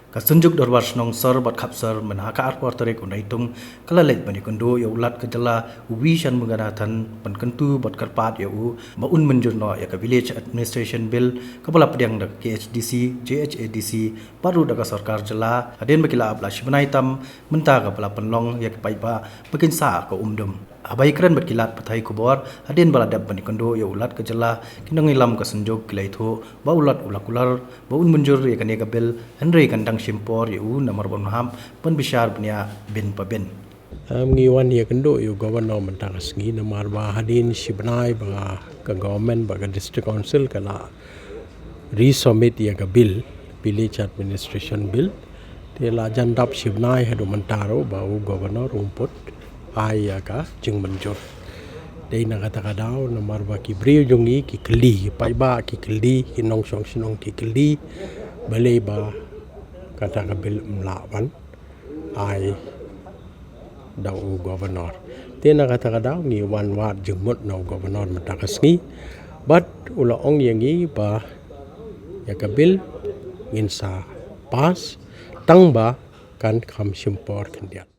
Kasunjuk dorwar snong sor bat kapsar menhaka arpor tarik unaitung kala leit bani kondo ya ulat kejala uwi shan menganatan penkentu bat karpat ya u baun menjurno ya ka village administration bill kepala pediang dak KHDC JHADC baru dak sarkar jela aden bakila abla shibnai tam menta kepala penlong ya paipa makin sa ko umdum abai keren berkilat pathai kubor aden baladab bani kondo ya ulat kejala kinong ilam kasunjuk kilaitho ba ulat ulakular baun menjur ya kane kabel henry kandang shimpor yu nomor bonham pun bishar bnia bin pabin ngiwan ya kendo yu governor mentangas ngi nomor ba hadin shibnai ba ka government ba ka district council kana resubmit ya ka bill village administration bill te la jandap shibnai hadu mentaro ba governor rumput ai ya ka jing menjur dei na kata kadau nomor ba ki brio jongi ki kli pai ba ki kli ki nong song sinong ki kli balei ba kata kabil melawan ai dau governor tena kata kadau ni wan wat jemut no governor matakas ngi but ula ong yangi ba ya kabil insa pas tang ba kan kam simpor kendiat